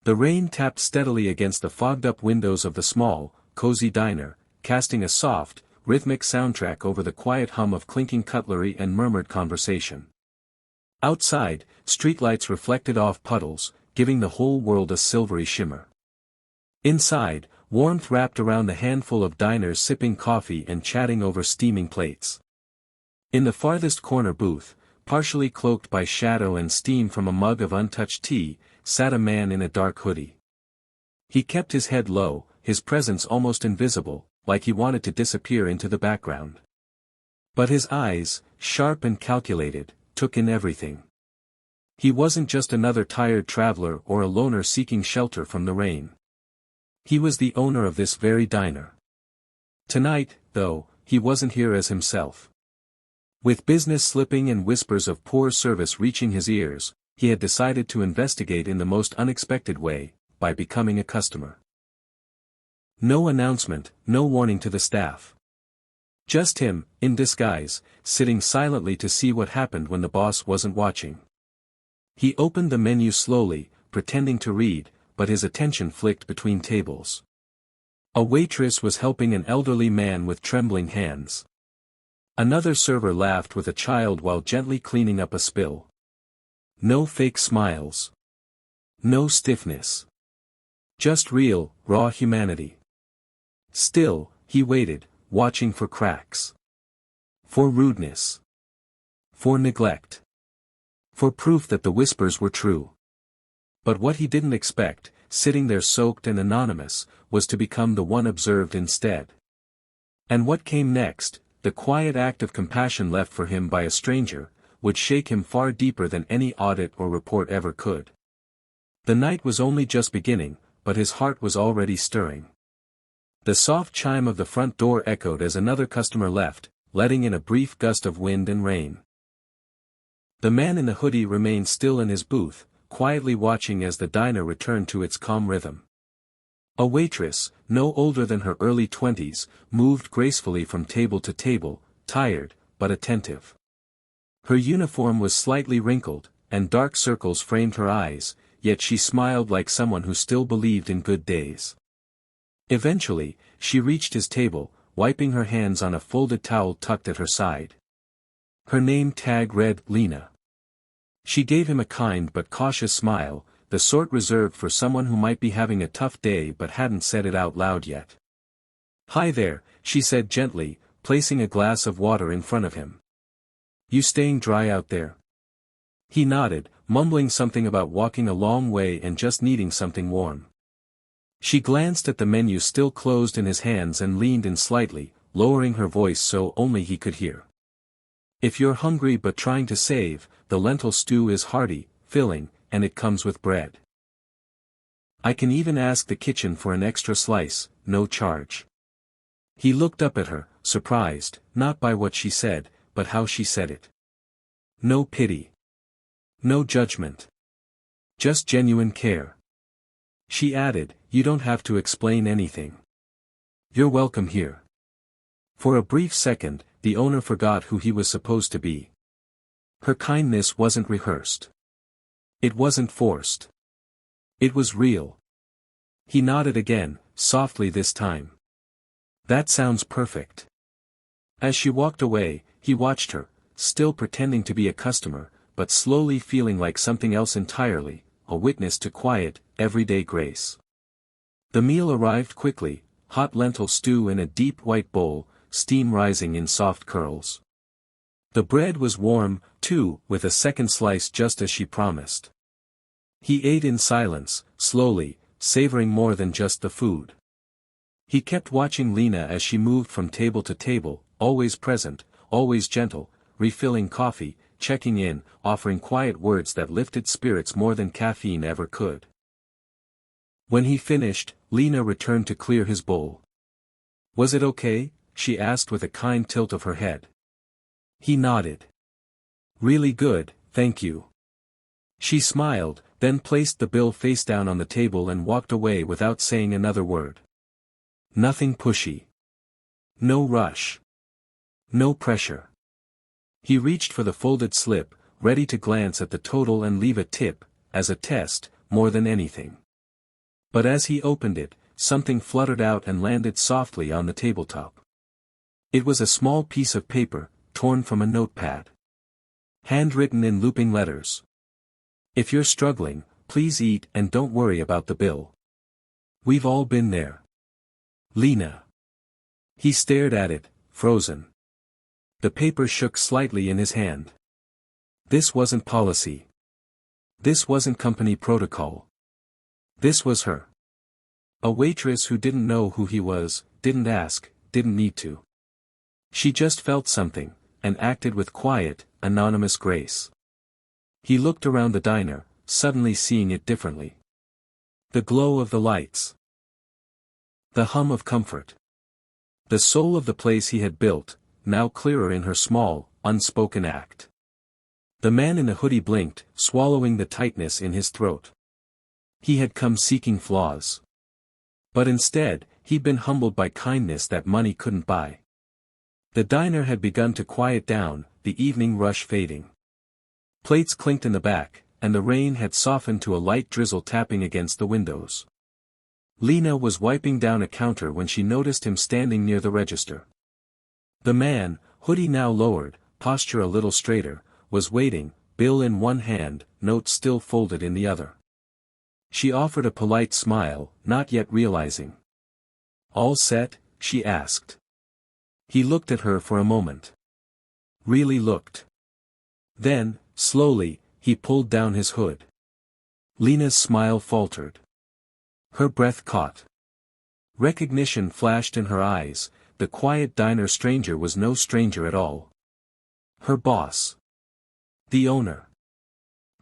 The rain tapped steadily against the fogged-up windows of the small, cozy diner, casting a soft, rhythmic soundtrack over the quiet hum of clinking cutlery and murmured conversation. Outside, streetlights reflected off puddles, giving the whole world a silvery shimmer. Inside, warmth wrapped around the handful of diners sipping coffee and chatting over steaming plates. In the farthest corner booth, partially cloaked by shadow and steam from a mug of untouched tea, sat a man in a dark hoodie. He kept his head low, his presence almost invisible, like he wanted to disappear into the background. But his eyes, sharp and calculated, took in everything. He wasn't just another tired traveler or a loner seeking shelter from the rain. He was the owner of this very diner. Tonight, though, he wasn't here as himself. With business slipping and whispers of poor service reaching his ears, he had decided to investigate in the most unexpected way, by becoming a customer. No announcement, no warning to the staff. Just him, in disguise, sitting silently to see what happened when the boss wasn't watching. He opened the menu slowly, pretending to read, but his attention flicked between tables. A waitress was helping an elderly man with trembling hands. Another server laughed with a child while gently cleaning up a spill. No fake smiles. No stiffness. Just real, raw humanity. Still, he waited, watching for cracks. For rudeness. For neglect. For proof that the whispers were true. But what he didn't expect, sitting there soaked and anonymous, was to become the one observed instead. And what came next, the quiet act of compassion left for him by a stranger, would shake him far deeper than any audit or report ever could. The night was only just beginning, but his heart was already stirring. The soft chime of the front door echoed as another customer left, letting in a brief gust of wind and rain. The man in the hoodie remained still in his booth, quietly watching as the diner returned to its calm rhythm. A waitress, no older than her early 20s, moved gracefully from table to table, tired, but attentive. Her uniform was slightly wrinkled, and dark circles framed her eyes, yet she smiled like someone who still believed in good days. Eventually, she reached his table, wiping her hands on a folded towel tucked at her side. Her name tag read Lena. She gave him a kind but cautious smile, the sort reserved for someone who might be having a tough day but hadn't said it out loud yet. "Hi there," she said gently, placing a glass of water in front of him. "You staying dry out there?" He nodded, mumbling something about walking a long way and just needing something warm. She glanced at the menu still closed in his hands and leaned in slightly, lowering her voice so only he could hear. "If you're hungry but trying to save, the lentil stew is hearty, filling, and it comes with bread. I can even ask the kitchen for an extra slice, no charge." He looked up at her, surprised, not by what she said, but how she said it. No pity. No judgment. Just genuine care. She added, "You don't have to explain anything. You're welcome here." For a brief second, the owner forgot who he was supposed to be. Her kindness wasn't rehearsed. It wasn't forced. It was real. He nodded again, softly this time. "That sounds perfect." As she walked away, he watched her, still pretending to be a customer, but slowly feeling like something else entirely, a witness to quiet, everyday grace. The meal arrived quickly, hot lentil stew in a deep white bowl, steam rising in soft curls. The bread was warm, too, with a second slice just as she promised. He ate in silence, slowly, savoring more than just the food. He kept watching Lena as she moved from table to table, always present, always gentle, refilling coffee, checking in, offering quiet words that lifted spirits more than caffeine ever could. When he finished, Lena returned to clear his bowl. "Was it okay?" she asked with a kind tilt of her head. He nodded. "Really good, thank you." She smiled, then placed the bill face down on the table and walked away without saying another word. Nothing pushy. No rush. No pressure. He reached for the folded slip, ready to glance at the total and leave a tip, as a test, more than anything. But as he opened it, something fluttered out and landed softly on the tabletop. It was a small piece of paper, torn from a notepad. Handwritten in looping letters. "If you're struggling, please eat and don't worry about the bill. We've all been there. Lena." He stared at it, frozen. The paper shook slightly in his hand. This wasn't policy. This wasn't company protocol. This was her. A waitress who didn't know who he was, didn't ask, didn't need to. She just felt something, and acted with quiet, anonymous grace. He looked around the diner, suddenly seeing it differently. The glow of the lights. The hum of comfort. The soul of the place he had built, now clearer in her small, unspoken act. The man in the hoodie blinked, swallowing the tightness in his throat. He had come seeking flaws. But instead, he'd been humbled by kindness that money couldn't buy. The diner had begun to quiet down, the evening rush fading. Plates clinked in the back, and the rain had softened to a light drizzle tapping against the windows. Lena was wiping down a counter when she noticed him standing near the register. The man, hoodie now lowered, posture a little straighter, was waiting, bill in one hand, note still folded in the other. She offered a polite smile, not yet realizing. "All set?" she asked. He looked at her for a moment. Really looked. Then, slowly, he pulled down his hood. Lena's smile faltered. Her breath caught. Recognition flashed in her eyes. The quiet diner stranger was no stranger at all. Her boss. The owner.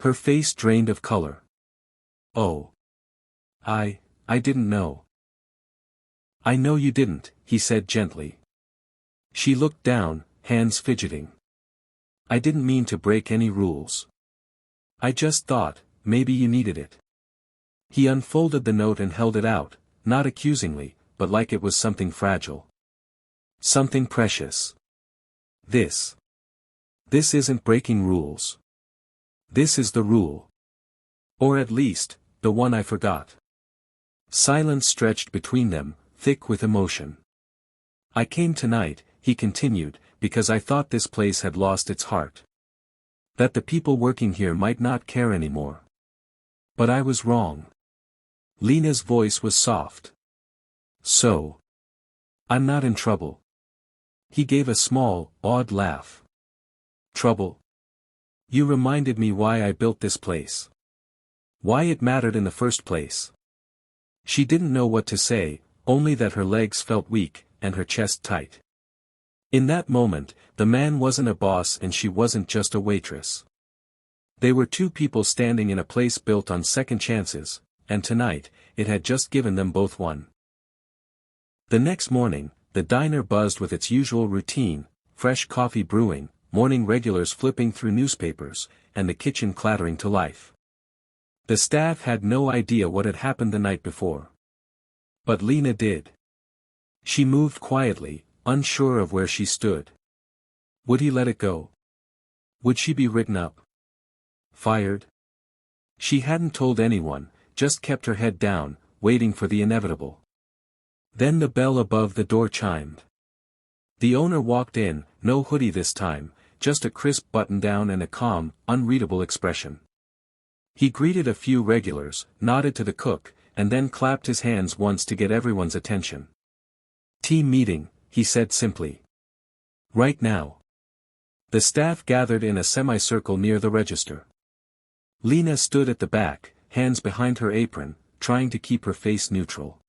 Her face drained of color. "Oh. I didn't know." "I know you didn't," he said gently. She looked down, hands fidgeting. "I didn't mean to break any rules. I just thought, maybe you needed it." He unfolded the note and held it out, not accusingly, but like it was something fragile. Something precious. This isn't breaking rules. This is the rule. Or at least, the one I forgot. Silence stretched between them, thick with emotion. "I came tonight," he continued, "because I thought this place had lost its heart. That the people working here might not care anymore. But I was wrong." Lena's voice was soft. "So. I'm not in trouble." He gave a small, awed laugh. "Trouble? You reminded me why I built this place. Why it mattered in the first place." She didn't know what to say, only that her legs felt weak, and her chest tight. In that moment, the man wasn't a boss and she wasn't just a waitress. They were two people standing in a place built on second chances, and tonight, it had just given them both one. The next morning, the diner buzzed with its usual routine, fresh coffee brewing, morning regulars flipping through newspapers, and the kitchen clattering to life. The staff had no idea what had happened the night before. But Lena did. She moved quietly, unsure of where she stood. Would he let it go? Would she be written up? Fired? She hadn't told anyone, just kept her head down, waiting for the inevitable. Then the bell above the door chimed. The owner walked in, no hoodie this time, just a crisp button-down and a calm, unreadable expression. He greeted a few regulars, nodded to the cook, and then clapped his hands once to get everyone's attention. "Team meeting," he said simply. "Right now." The staff gathered in a semicircle near the register. Lena stood at the back, hands behind her apron, trying to keep her face neutral.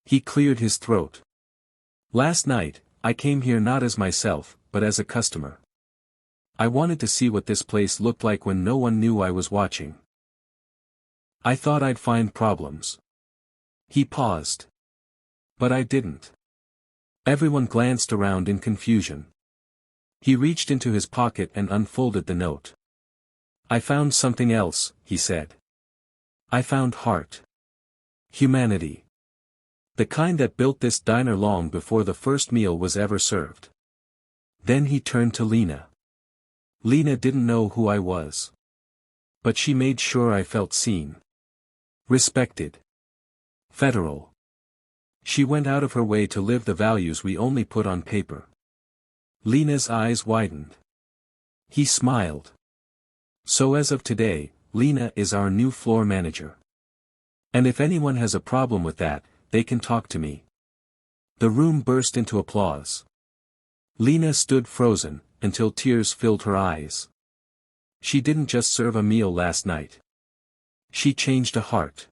He cleared his throat. "Last night, I came here not as myself, but as a customer. I wanted to see what this place looked like when no one knew I was watching. I thought I'd find problems." He paused. "But I didn't." Everyone glanced around in confusion. He reached into his pocket and unfolded the note. "I found something else," he said. "I found heart. Humanity. The kind that built this diner long before the first meal was ever served." Then he turned to Lena. "Lena didn't know who I was. But she made sure I felt seen. Respected. Federal. She went out of her way to live the values we only put on paper. Lena's eyes widened. He smiled. So as of today, Lena is our new floor manager. And if anyone has a problem with that, they can talk to me. The room burst into applause. Lena stood frozen, until tears filled her eyes. She didn't just serve a meal last night. She changed a heart.